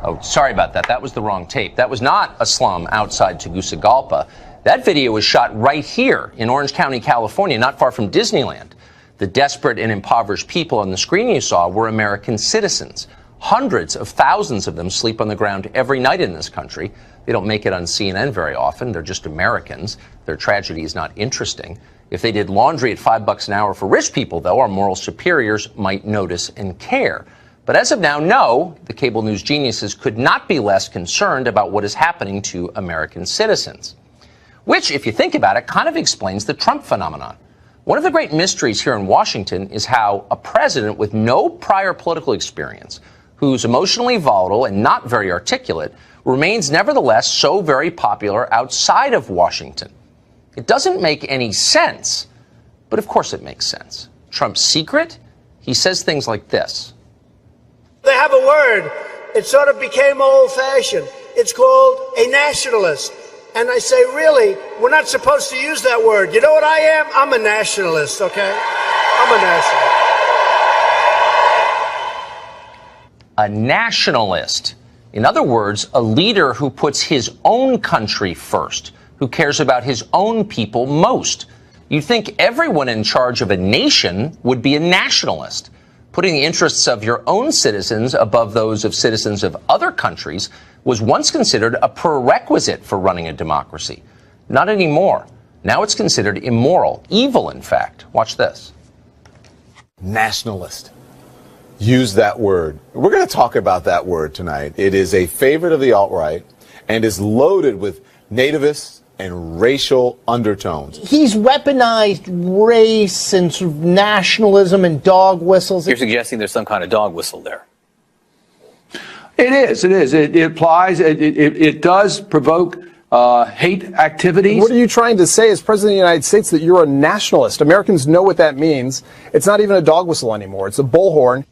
Oh, sorry about that. That was the wrong tape. That was not a slum outside Tegucigalpa. That video was shot right here in Orange County, California, not far from Disneyland. The desperate and impoverished people on the screen you saw were American citizens. Hundreds of thousands of them sleep on the ground every night in this country. They don't make it on CNN very often. They're just Americans. Their tragedy is not interesting. If they did laundry at $5 an hour for rich people, though, our moral superiors might notice and care. But as of now, no, the cable news geniuses could not be less concerned about what is happening to American citizens. Which, if you think about it, kind of explains the Trump phenomenon. One of the great mysteries here in Washington is how a president with no prior political experience, who's emotionally volatile and not very articulate, remains nevertheless so very popular outside of Washington. It doesn't make any sense, but of course it makes sense. Trump's secret? He says things like this. They have a word. It sort of became old-fashioned. It's called a nationalist. And I say, really, we're not supposed to use that word. You know what I am? I'm a nationalist, okay? I'm a nationalist. A nationalist. In other words, a leader who puts his own country first, who cares about his own people most. You'd think everyone in charge of a nation would be a nationalist. Putting the interests of your own citizens above those of citizens of other countries was once considered a prerequisite for running a democracy. Not anymore. Now it's considered immoral, evil, in fact. Watch this. Nationalist. Use that word. We're going to talk about that word tonight. It is a favorite of the alt-right and is loaded with nativist and racial undertones. He's weaponized race and sort of nationalism and dog whistles. You're suggesting there's some kind of dog whistle there. It is. It applies. It does provoke hate activities. What are you trying to say as President of the United States, that you're a nationalist? Americans know what that means. It's not even a dog whistle anymore. It's a bullhorn.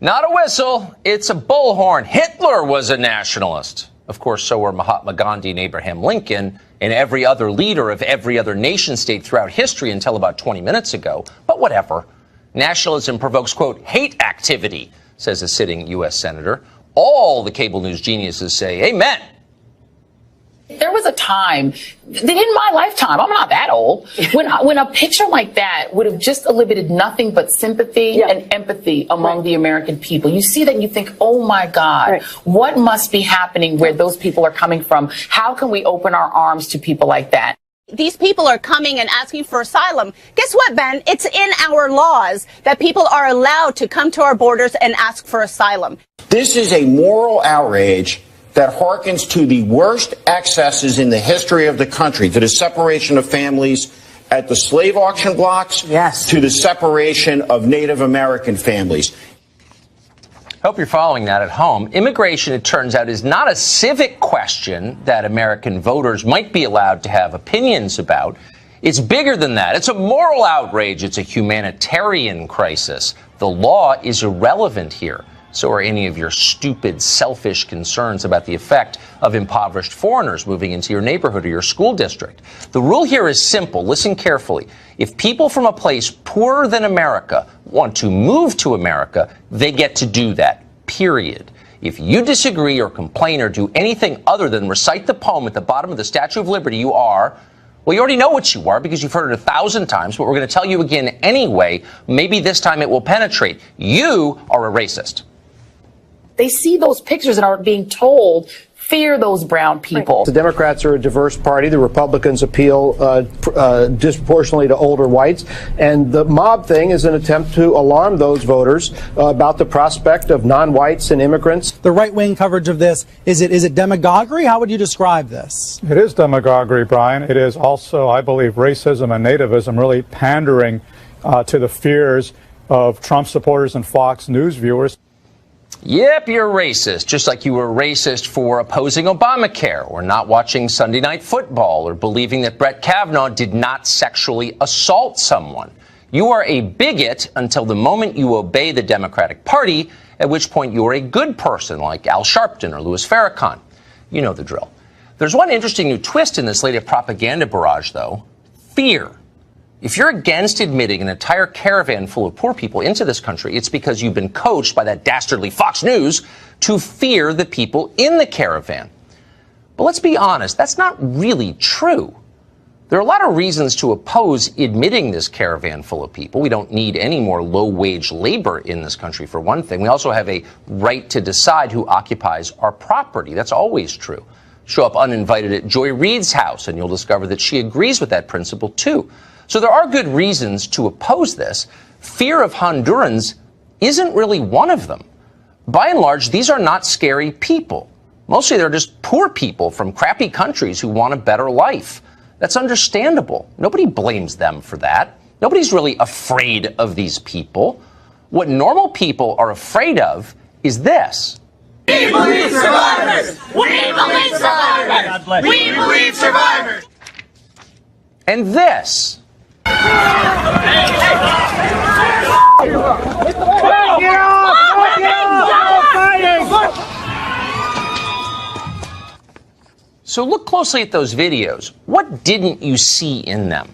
Not a whistle. It's a bullhorn. Hitler was a nationalist. Of course, so were Mahatma Gandhi and Abraham Lincoln and every other leader of every other nation state throughout history until about 20 minutes ago. But whatever. Nationalism provokes, quote, hate activity, says a sitting U.S. senator. All the cable news geniuses say amen. There was a time, in my lifetime, I'm not that old, when a picture like that would have just elicited nothing but sympathy and empathy among the American people. You see that and you think, oh my God, what must be happening where those people are coming from? How can we open our arms to people like that? These people are coming and asking for asylum. Guess what, Ben? It's in our laws that people are allowed to come to our borders and ask for asylum. This is a moral outrage that harkens to the worst excesses in the history of the country, to the separation of families at the slave auction blocks, to the separation of Native American families. Hope you're following that at home. Immigration, it turns out, is not a civic question that American voters might be allowed to have opinions about. It's bigger than that. It's a moral outrage. It's a humanitarian crisis. The law is irrelevant here. So are any of your stupid, selfish concerns about the effect of impoverished foreigners moving into your neighborhood or your school district. The rule here is simple. Listen carefully. If people from a place poorer than America want to move to America, they get to do that, period. If you disagree or complain or do anything other than recite the poem at the bottom of the Statue of Liberty, you are, well, you already know what you are because you've heard it 1,000 times, but we're going to tell you again anyway. Maybe this time it will penetrate. You are a racist. They see those pictures and are being told, fear those brown people. The Democrats are a diverse party. The Republicans appeal disproportionately to older whites. And the mob thing is an attempt to alarm those voters about the prospect of non-whites and immigrants. The right-wing coverage of this, is it demagoguery? How would you describe this? It is demagoguery, Brian. It is also, I believe, racism and nativism, really pandering to the fears of Trump supporters and Fox News viewers. Yep, you're racist, just like you were racist for opposing Obamacare or not watching Sunday Night Football or believing that Brett Kavanaugh did not sexually assault someone. You are a bigot until the moment you obey the Democratic Party, at which point you are a good person like Al Sharpton or Louis Farrakhan. You know the drill. There's one interesting new twist in this latest propaganda barrage, though. Fear. If you're against admitting an entire caravan full of poor people into this country, it's because you've been coached by that dastardly Fox News to fear the people in the caravan. But let's be honest, that's not really true. There are a lot of reasons to oppose admitting this caravan full of people. We don't need any more low-wage labor in this country, for one thing. We also have a right to decide who occupies our property. That's always true. Show up uninvited at Joy Reid's house, and you'll discover that she agrees with that principle, too. So there are good reasons to oppose this. Fear of Hondurans isn't really one of them. By and large, these are not scary people. Mostly they're just poor people from crappy countries who want a better life. That's understandable. Nobody blames them for that. Nobody's really afraid of these people. What normal people are afraid of is this. We believe survivors! We believe survivors! We believe survivors! And this. So look closely at those videos. What didn't you see in them?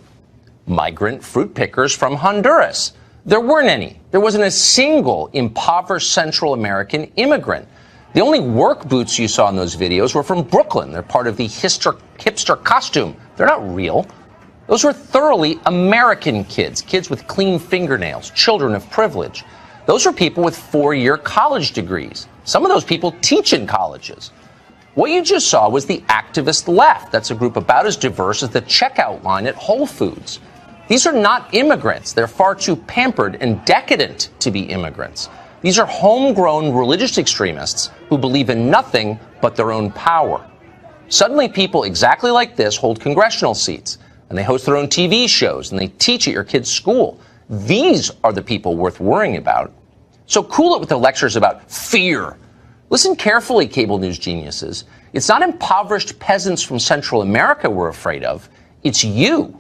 Migrant fruit pickers from Honduras. There weren't any. There wasn't a single impoverished Central American immigrant. The only work boots you saw in those videos were from Brooklyn. They're part of the hipster costume. They're not real. Those were thoroughly American kids, kids with clean fingernails, children of privilege. Those are people with 4-year college degrees. Some of those people teach in colleges. What you just saw was the activist left. That's a group about as diverse as the checkout line at Whole Foods. These are not immigrants. They're far too pampered and decadent to be immigrants. These are homegrown religious extremists who believe in nothing but their own power. Suddenly, people exactly like this hold congressional seats, and they host their own TV shows, and they teach at your kid's school. These are the people worth worrying about. So cool it with the lectures about fear. Listen carefully, cable news geniuses. It's not impoverished peasants from Central America we're afraid of. It's you.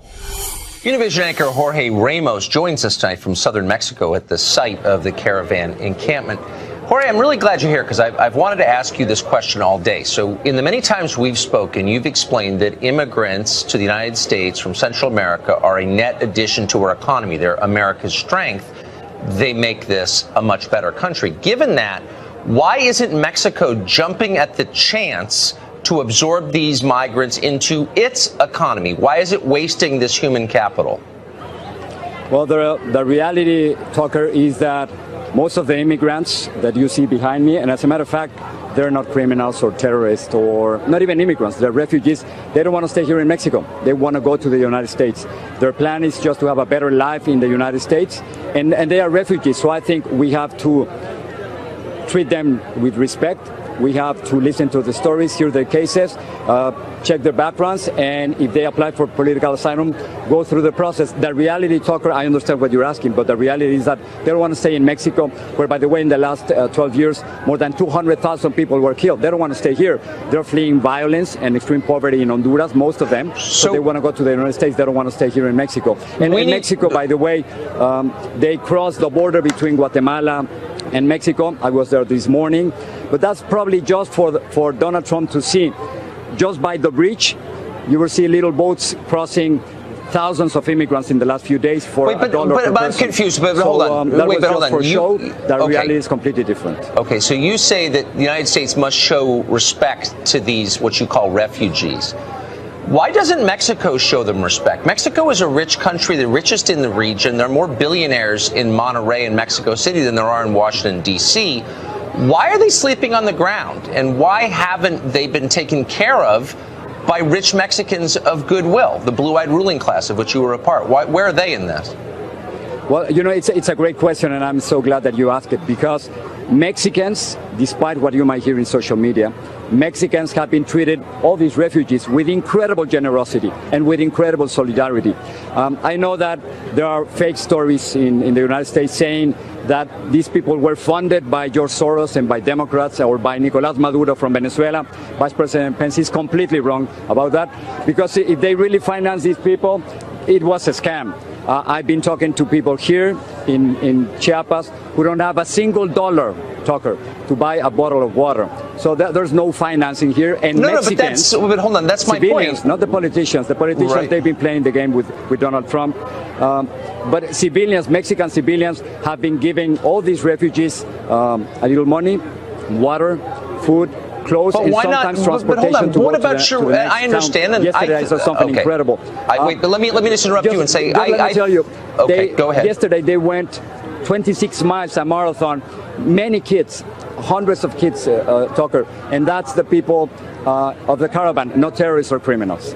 Univision anchor Jorge Ramos joins us tonight from southern Mexico at the site of the caravan encampment. Jorge, I'm really glad you're here because I've wanted to ask you this question all day. So in the many times we've spoken, you've explained that immigrants to the United States from Central America are a net addition to our economy. They're America's strength. They make this a much better country. Given that, why isn't Mexico jumping at the chance to absorb these migrants into its economy? Why is it wasting this human capital? Well, the reality, Tucker, is that most of the immigrants that you see behind me, and as a matter of fact, they're not criminals or terrorists or not even immigrants. They're refugees. They don't want to stay here in Mexico. They want to go to the United States. Their plan is just to have a better life in the United States, and they are refugees. So I think we have to treat them with respect. We have to listen to the stories, hear their cases, check their backgrounds, and if they apply for political asylum, go through the process. The reality, Tucker, I understand what you're asking, but the reality is that they don't want to stay in Mexico, where, by the way, in the last 12 years, more than 200,000 people were killed. They don't want to stay here. They're fleeing violence and extreme poverty in Honduras, most of them. So they want to go to the United States. They don't want to stay here in Mexico. And in Mexico, by the way, they crossed the border between Guatemala and Mexico. I was there this morning. But that's probably just for Donald Trump to see. Just by the bridge, you will see little boats crossing thousands of immigrants in the last few days for $1 per person. But I'm confused. But hold on. That was just for show. The reality is completely different. Okay, so you say that the United States must show respect to these, what you call refugees. Why doesn't Mexico show them respect? Mexico is a rich country, the richest in the region. There are more billionaires in Monterrey and Mexico City than there are in Washington, D.C. Why are they sleeping on the ground? And why haven't they been taken care of by rich Mexicans of goodwill, the blue-eyed ruling class of which you were a part? Where are they in this? Well, you know, it's a great question, and I'm so glad that you asked it, because Mexicans, despite what you might hear in social media, Mexicans have been treated, all these refugees, with incredible generosity and with incredible solidarity. I know that there are fake stories in the United States saying that these people were funded by George Soros and by Democrats or by Nicolás Maduro from Venezuela. Vice President Pence is completely wrong about that, because if they really finance these people, it was a scam. I've been talking to people here in Chiapas who don't have a single dollar, Tucker, to buy a bottle of water. So there's no financing here. And Mexicans, but hold on, that's my point. Not the politicians. The politicians, right. They've been playing the game with Donald Trump. But civilians, Mexican civilians, have been giving all these refugees a little money, water, food, clothes, and sometimes transportation to what about your? I understand. And yesterday I saw something incredible. Wait, but let me just interrupt you and say, let me tell you. Okay, go ahead. Yesterday they went 26 miles, a marathon. Many kids, hundreds of kids, Tucker, and that's the people of the caravan, not terrorists or criminals.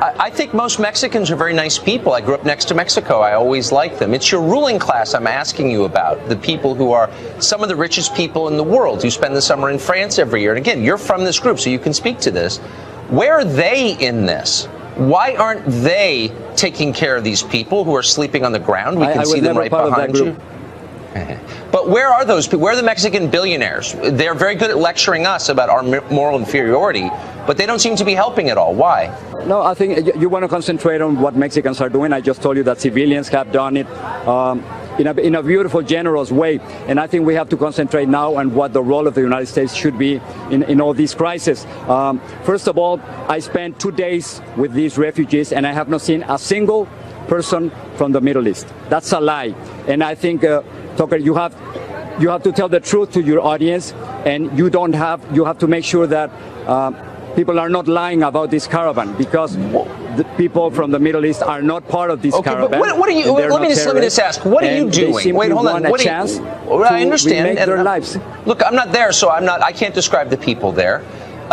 I think most Mexicans are very nice people. I grew up next to Mexico. I always liked them. It's your ruling class I'm asking you about, the people who are some of the richest people in the world who spend the summer in France every year. And again, you're from this group, so you can speak to this. Where are they in this? Why aren't they taking care of these people who are sleeping on the ground? We can see them right behind you. But where are those people? Where are the Mexican billionaires? They're very good at lecturing us about our moral inferiority, but they don't seem to be helping at all. Why? No, I think you want to concentrate on what Mexicans are doing. I just told you that civilians have done it in a beautiful, generous way. And I think we have to concentrate now on what the role of the United States should be in all these crises. First of all, I spent 2 days with these refugees, and I have not seen a single person from the Middle East. That's a lie. And I think, Tucker, you have to tell the truth to your audience, and you have to make sure that people are not lying about this caravan, because the people from the Middle East are not part of this caravan. But what are you? Let me just ask. What are you doing? Wait, hold on. I understand. Their lives. Look, I'm not there, so I can't describe the people there.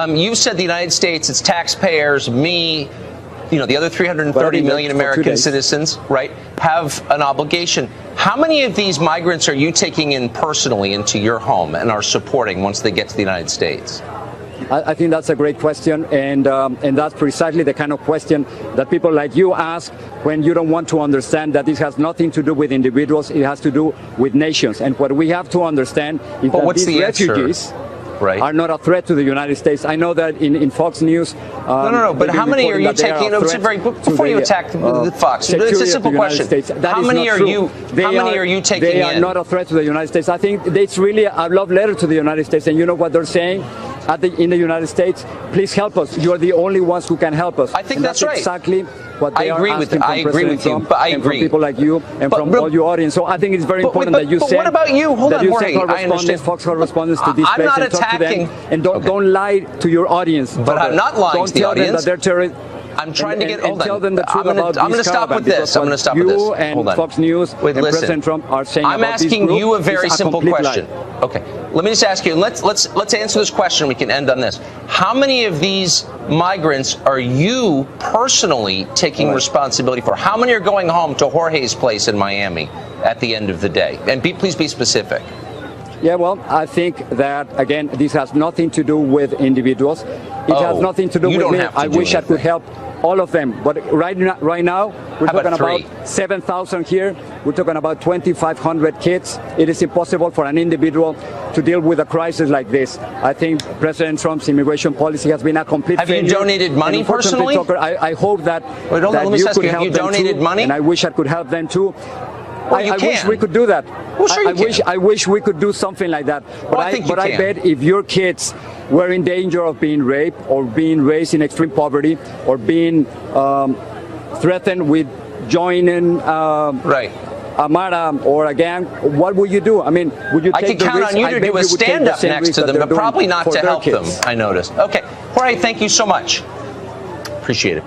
You said the United States, it's taxpayers, me, the other 330 million American citizens, right, have an obligation. How many of these migrants are you taking in personally into your home and are supporting once they get to the United States? I think that's a great question, and that's precisely the kind of question that people like you ask when you don't want to understand that this has nothing to do with individuals, it has to do with nations. And what we have to understand is that these refugees are not a threat to the United States. I know that in Fox News... No, but how many are you taking... Before you attack the Fox, it's a simple question. How many are you taking in? They are not a threat to the United States. I think it's really a love letter to the United States, and you know what they're saying? In the United States, please help us. You are the only ones who can help us. I think that's right. Exactly what they are asking from I agree with you, but I agree. From people like you and from all your audience. So I think it's very important that you said. But what about you? Hold on, Jorge. I understand. Fox correspondents to this place and talk to them, and don't lie to your audience. But I'm not lying to the audience. Don't tell them that they're terrorists. I'm trying to get. Hold on. Tell them the truth about I'm going to stop with this. I'm going to stop with this. You and Fox News and President Trump are saying I'm asking you a very simple question. Okay, let me just ask you. Let's answer this question. We can end on this. How many of these migrants are you personally taking responsibility for? How many are going home to Jorge's place in Miami at the end of the day? And please be specific. Yeah, well, I think that, again, this has nothing to do with individuals. It has nothing to do with me. I wish I could help all of them. But right now, we're talking about 7,000 here. We're talking about 2,500 kids. It is impossible for an individual to deal with a crisis like this. I think President Trump's immigration policy has been a complete failure. Have you donated money personally? Tucker, I hope that, you could help them donated too, money? And I wish I could help them too. Well, I wish we could do that. Well, sure I wish we could do something like that. But I bet if your kids were in danger of being raped or being raised in extreme poverty or being threatened with joining a Mara or a gang, what would you do? I mean, would you take I could count on you to do a stand-up next to them, but probably not to help them, I noticed. Okay. Jorge, thank you so much. Appreciate it.